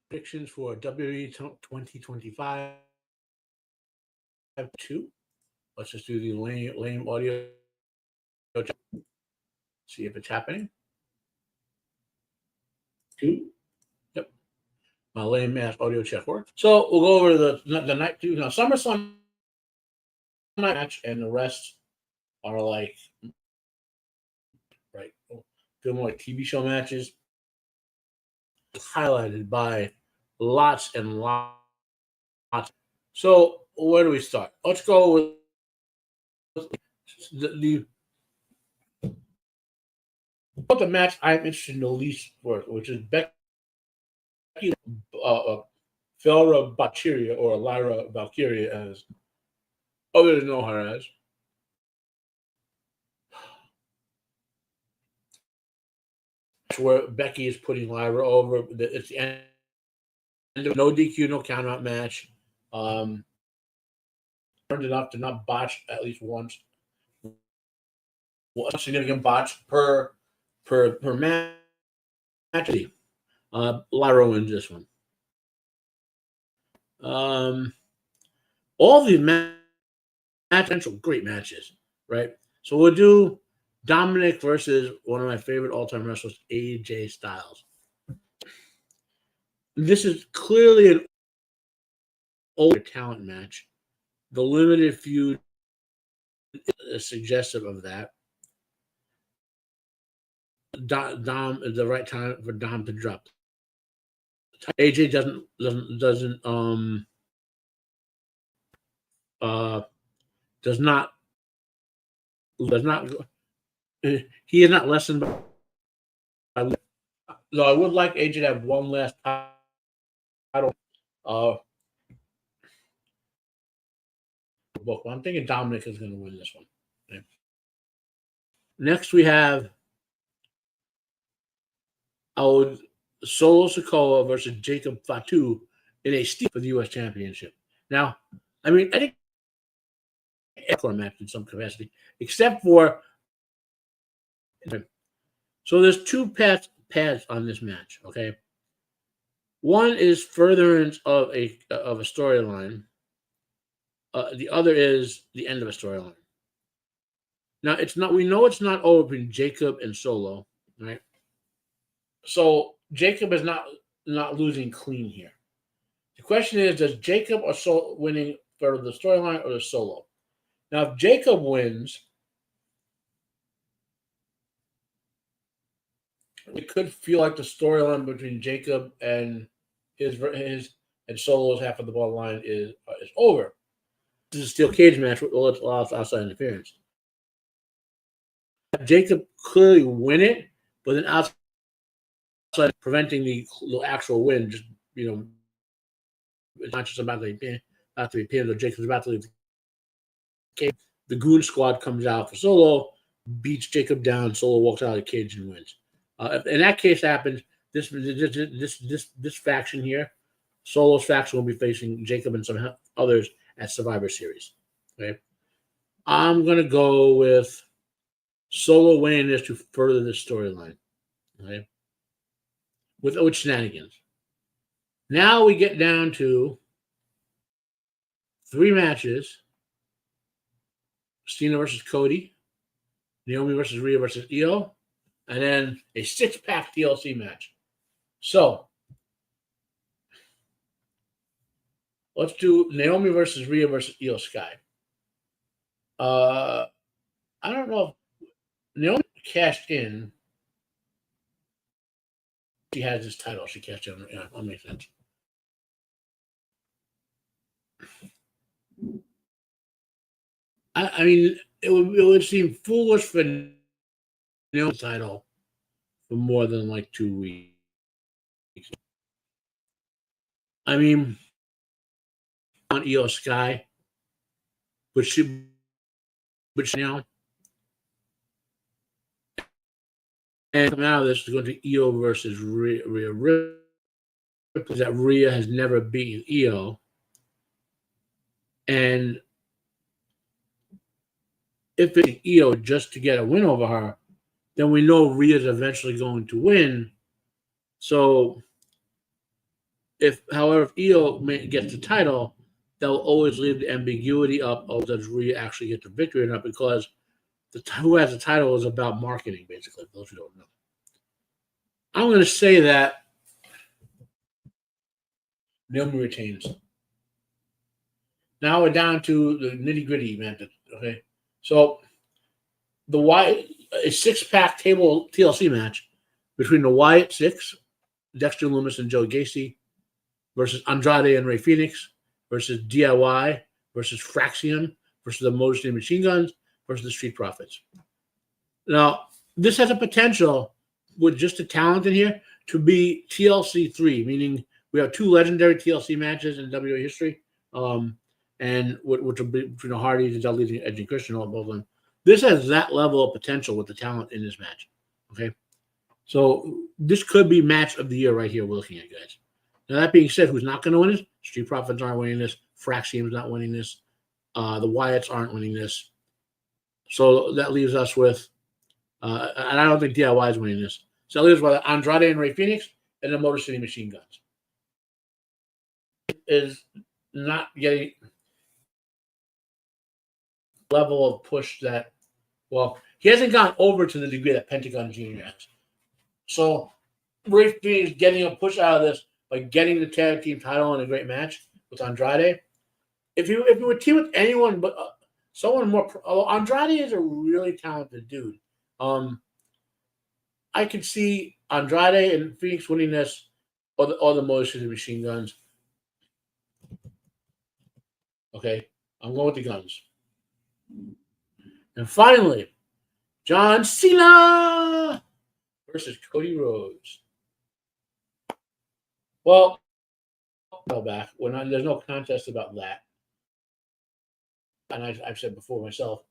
predictions for WWE 2025 2. Let's just do the lame audio check. See if it's happening. 2. Yep. My lame ass audio check worked. So we'll go over the night 2. Now, SummerSlam match and the rest are like, right, feel more like TV show matches. Highlighted by lots and lots. So where do we start? Let's go with the match I'm interested in the least for, which is Becky Felra Valkyria, or Lyra Valkyria, as others know her as. Where Becky is putting Lyra over. It's the end of no DQ, no count out match. Turned enough to not botch at least once. One significant botch per match. Lyra wins this one. All these potential great matches, right? So we'll do Dominic versus one of my favorite all-time wrestlers, AJ Styles. This is clearly an older talent match. The limited feud is suggestive of that. Dom is the right time for Dom to drop. AJ doesn't does not he is not lessened by. Though I would like AJ to have one last title. Book. I'm thinking Dominic is going to win this one. Okay. Next, we have Solo Sikoa versus Jacob Fatu in a steel for the U.S. Championship. Now, I mean, I think a match in some capacity, except for. So there's two paths on this match. Okay, one is furtherance of a storyline. The other is the end of a storyline. Now it's not. We know it's not over between Jacob and Solo, right? So Jacob is not losing clean here. The question is, does Jacob or Solo winning for the storyline or the Solo? Now, if Jacob wins, it could feel like the storyline between Jacob and his and Solo's half of the ball line is over. This is a steel cage match with outside interference. Jacob clearly win it, but then outside preventing the actual win, just it's not just about to be pinned, or Jacob's about to leave the cage. The Goon Squad comes out for Solo, beats Jacob down. Solo walks out of the cage and wins. If in that case happens, this faction here, Solo's faction, will be facing Jacob and some others at Survivor Series. Okay, I'm gonna go with Solo winning this to further this storyline. Okay, with shenanigans. Now we get down to 3 matches: Cena versus Cody, Naomi versus Rhea versus Io, and then a 6-pack TLC match. So let's do Naomi versus Rhea versus Io Sky. I don't know if Naomi cashed in. She has this title. She cashed in. Yeah, that makes sense. I mean, it would seem foolish for Naomi's title for more than like 2 weeks. I mean, on Io Sky, but now, and coming out of this is going to Io versus Rhea, because that Rhea has never beaten Io, and if it's Io just to get a win over her, then we know Rhea's eventually going to win. So However, if Io gets the title, they'll always leave the ambiguity up of does Rhea actually get the victory or not, because who has the title is about marketing, basically, for those who don't know. I'm going to say that Naomi retains. Now we're down to the nitty-gritty method, okay? So a six-pack table TLC match between the Wyatt Six, Dexter Lumis and Joe Gacy, versus Andrade and Rey Fenix, versus DIY, versus Fraxium, versus the Motor City Machine Guns, versus the Street Profits. Now, this has a potential, with just the talent in here, to be TLC 3, meaning we have 2 legendary TLC matches in WWE history, and which will be between the Hardys, the Dudleys, and Edge and Christian, all both of them. This has that level of potential with the talent in this match. Okay, so this could be match of the year right here. We're looking at, guys. Now that being said, who's not going to win this? Street Profits aren't winning this. Fraxium's not winning this. The Wyatts aren't winning this. So that leaves us with, and I don't think DIY is winning this. So that leaves us with Andrade and Rey Fenix and the Motor City Machine Guns. Is not getting level of push that, well, he hasn't gone over to the degree that Pentagon Jr. has. So Rey Fenix getting a push out of this by getting the tag team title in a great match with Andrade. If you would team with anyone but someone more, Andrade is a really talented dude. I could see Andrade and Phoenix winning this, or the Motor City Machine Guns. Okay, I'm going with the Guns. And finally, John Cena versus Cody Rhodes. Well, back when there's no contest about that, and I've said before myself,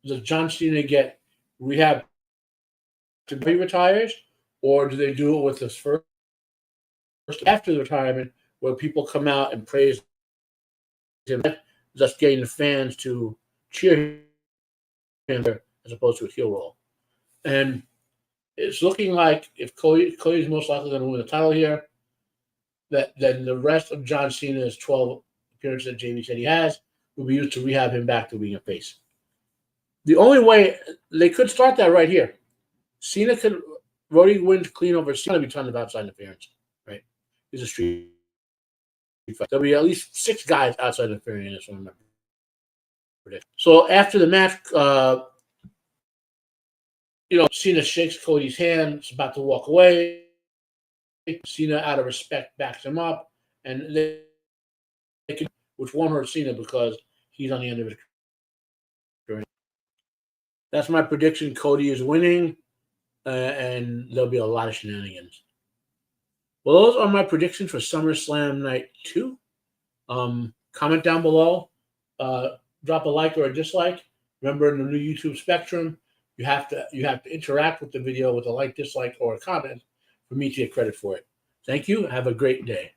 does John Cena get rehab to be retires, or do they do it with this first after the retirement, where people come out and praise him, thus getting the fans to cheer him as opposed to a heel role? And it's looking like if Cody's most likely going to win the title here, that then the rest of John Cena's 12 appearances that Jamie said he has will be used to rehab him back to being a face. The only way they could start that right here, Cena could Roddy wins clean over Cena, be tons of outside interference, right? He's a street fight. There'll be at least 6 guys outside interfering in this one. Remember. So after the match, Cena shakes Cody's hand, is about to walk away. Cena, out of respect, backs him up, and which won't hurt Cena because he's on the end of it. That's my prediction. Cody is winning, and there'll be a lot of shenanigans. Well, those are my predictions for SummerSlam Night 2. Comment down below. Drop a like or a dislike. Remember, in the new YouTube spectrum, you have to interact with the video with a like, dislike, or a comment for me to get credit for it. Thank you. Have a great day.